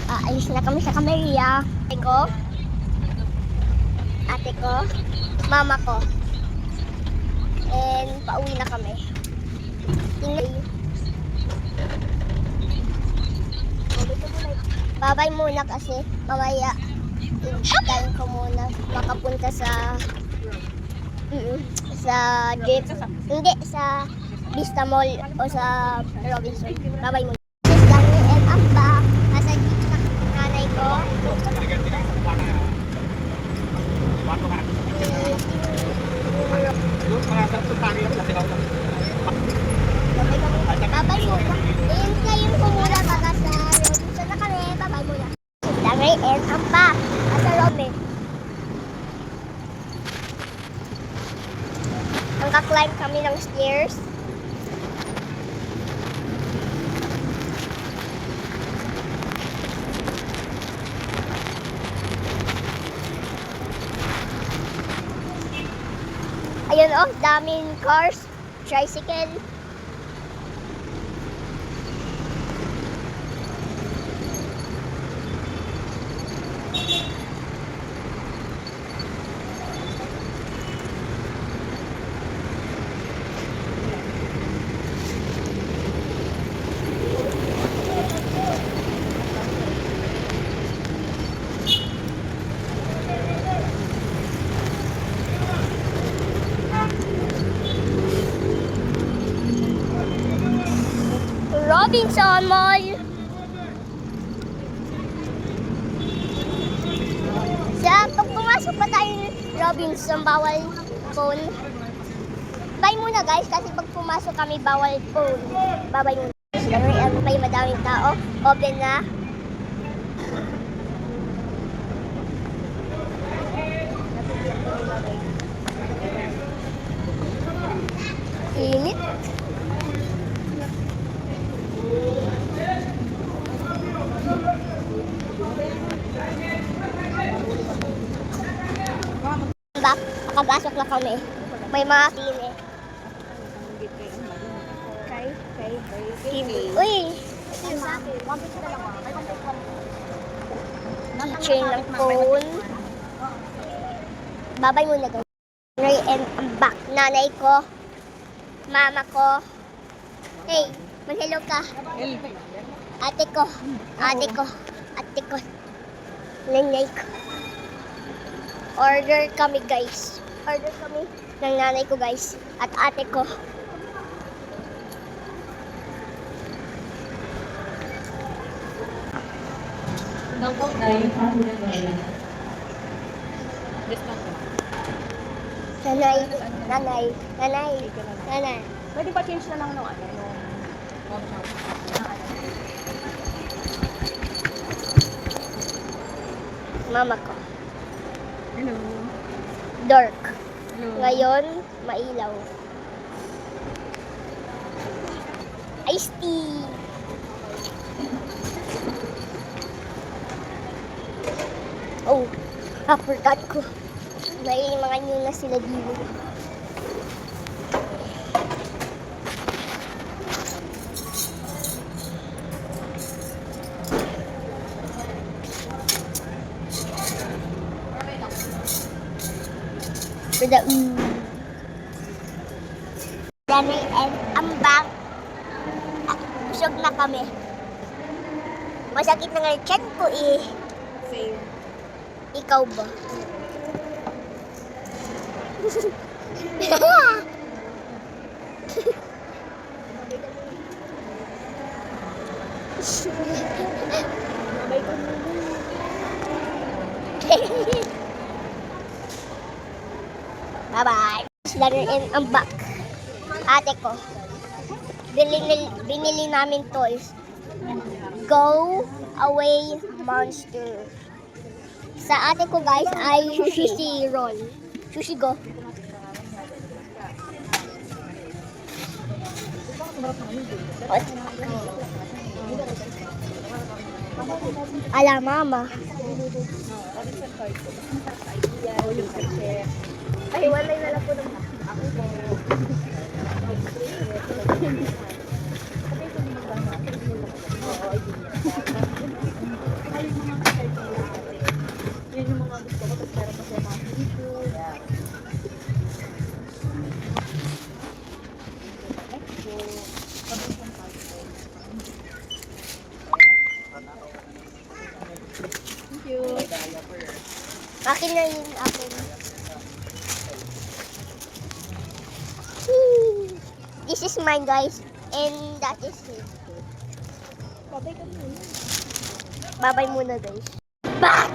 Aalis na kami sa Camellia. Ate ko, mama ko. And pauwi na kami. Babay muna kasi mamaya hintayin ko muna makapunta sa jeep. Hindi, sa Vista Mall o sa Robinson. Babay muna. Dani and Amba, nasa jeep sa nanay ko. Babay muna. Hintayin ko muna baka sa Robinson na kami. Babay muna. Dani and Amba, nasa Robin. Naka-climb kami ng stairs. Ayun oh, daming cars, tricycle. Robinson Mall. Pag pumasok pa tayo ng Robinson, bawal phone. Bye muna guys, kasi pag pumasok kami, bawal phone. Babay muna. May madaming tao. Open na. Init. Nakapasok na kami. May mga kine. Uy! Keychain ng phone. Babay muna guys. And I'm back. Nanay ko. Mama ko. Hey, mag-hello ka. Ate ko. Ate ko. Ate ko. Nanay ko. Order kami guys. Order kami ng nanay ko guys. At ate ko. Nanay. Nanay. Nanay. Nanay. Pwede pa change na lang ng ano? Mama ko. Hello. Dark. Hello. Ngayon, mailaw. Iced tea. Oh, forgot ko. May mga new na sila dito. For the Dani and Ambang. Busog na kami. Masakit na nga yung tiyan ko eh. Same. Ikaw ba? Bye-bye. Dani and Ambang. Ate ko. Binili namin toys. Go away monster. Sa ate ko guys ay sushi roll. Sushi go. Ala mama. Ay, walay na lang po ng Akin na yun, akin. This is mine, guys. And that is his. Babay ka muna. Babay muna, guys. Bak!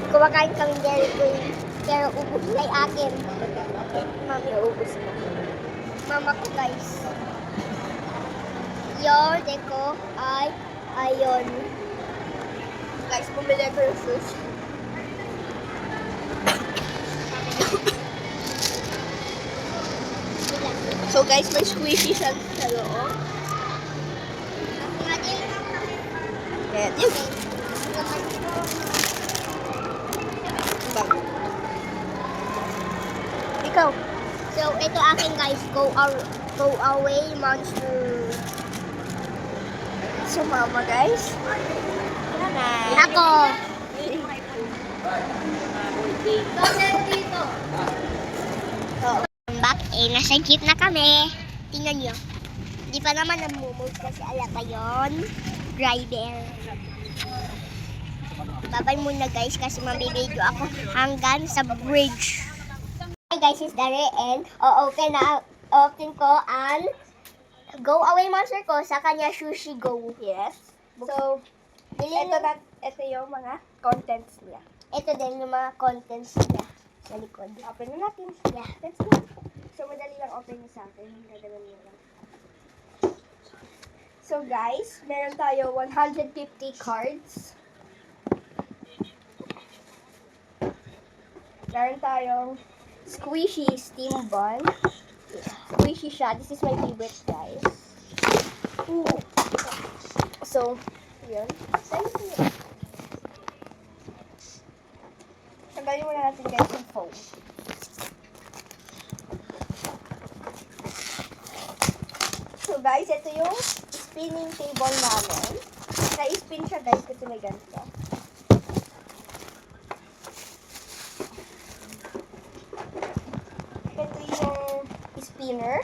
Kumakain kami Dairy Queen. Pero ubus na yung akin. Mami, ubus na. Mama ko, guys. Your deko ay ayon. Guys, bumili ko yung sushi. So guys, may squishy siya sa loob. Ayan. Bang. Ikaw. So, ito akin, guys. Go away, monster. So mama guys. Ako. Back, nasa jeep na kami. Tingnan nyo. Di pa naman namumove kasi alam ba yun? Driver. Babay muna guys kasi mabibidyo ako hanggang sa bridge. Hi guys, it's Dari and open ko ang go away monster ko sa kanya sushi go. Yes. So, ito yung mga contents niya. Ito din yung mga contents niya sa likod. Open na natin. Yeah. Let's go. So, madali lang open niya sa akin. Gagawin niya lang. So, guys, meron tayo 150 cards. Meron tayong squishy steam bun. Squishy siya. This is my favorite, guys. Ooh. So, yun. Tanggalin muna natin, guys, yung foam. So guys, ito yung spinning table namin. Na-spin siya guys kasi may ganito. Ito yung spinner.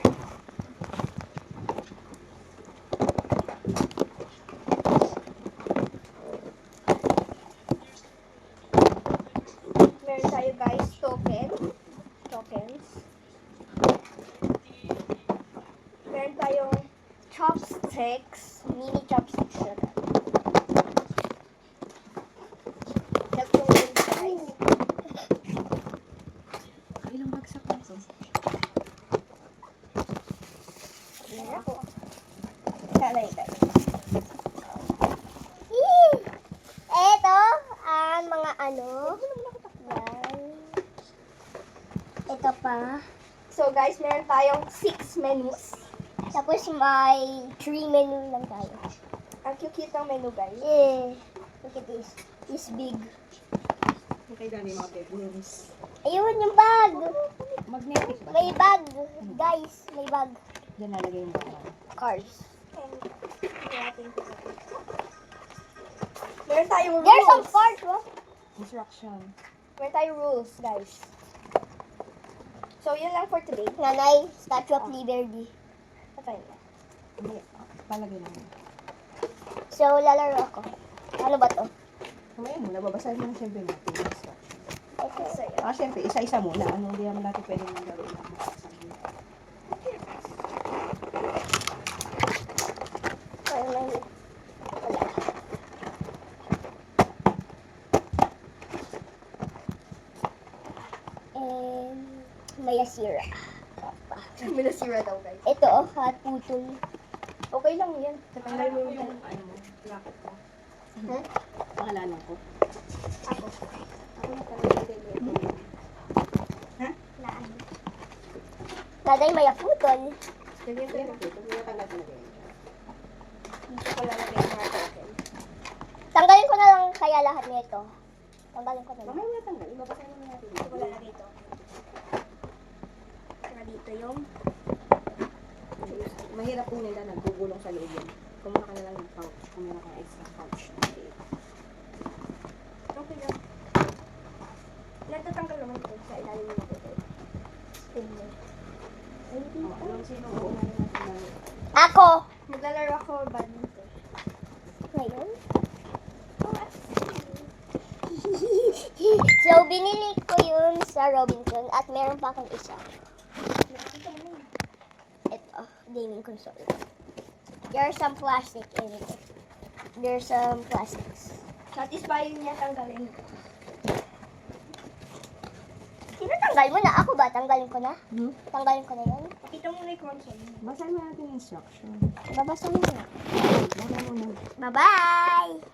Meron tayo guys tokens. Meron tayong chopsticks, mini chopsticks na. Tatlong yun, guys. Ilang bagsak na ito? Ayan ako. Sana yun, guys. Ito ang mga ano. Yan. Ito pa. So guys, meron tayong 6 menus. Tapos may 3 menu lang tayo. Ang cute ng menu, guys. Look at this. This big. Okay, gani mga bedrooms. Ayun yung bag. Magnetic ba? May bag. Guys, may bag. Diyan nalagay mo. Cars. Meron tayong rules. There's some cars, bro. Instruction. Meron tayong rules, guys. So, yun lang for today. Nanay, Statue of Liberty. Patay na. Hindi, palagay lang. So, lalaro ako. Ano ba to? Kumain mo, nababasahin mo na siyempre natin yung instruction. Okay. Sa'yo. Siyempre, isa-isa muna. Ano, hindi naman natin pwedeng gawin lang. And may asira. May nasira daw, guys. Ito, hot putol. Okay lang yan. Tatanggal mo yung Ano mo, lakot ko. Hmm? Pangalanan ko. Ako. Ako na talaga din. Ha? Naday may putol. Ganyan ko Kaya lang. na ito, tinatanggal ko na ganyan. Dito ko lang lagay yung mga token. Tanggalin ko na lang kaya lahat nito. Tanggalin ko na lang. Mamaya mo natanggal, ibabasahin mo natin. Dito ko lang lagay ito. Saka dito yung Mahirap po nila naggugulong sa loob yan. Kumuha ka na lang ng pouch. Kung meron kang extra pouch. okay lang. Natatanggal naman ito sa ilalim ng ito. Spin mo. Sino ang una natin na Ako! Maglalaro ako badminton. Ngayon? So, binili ko yun sa Robinson at meron pa akong isa. Ito, gaming console. There's some plastic in it. There's some plastics. Satisfying niya tanggalin. Tinatanggal mo na. Ako ba? Tanggalin ko na? Hmm? Tanggalin ko na yun? Pakita mo na yung console. Basahin mo natin yung instruction. Babasahin mo na. Baka mo na. Bye-bye!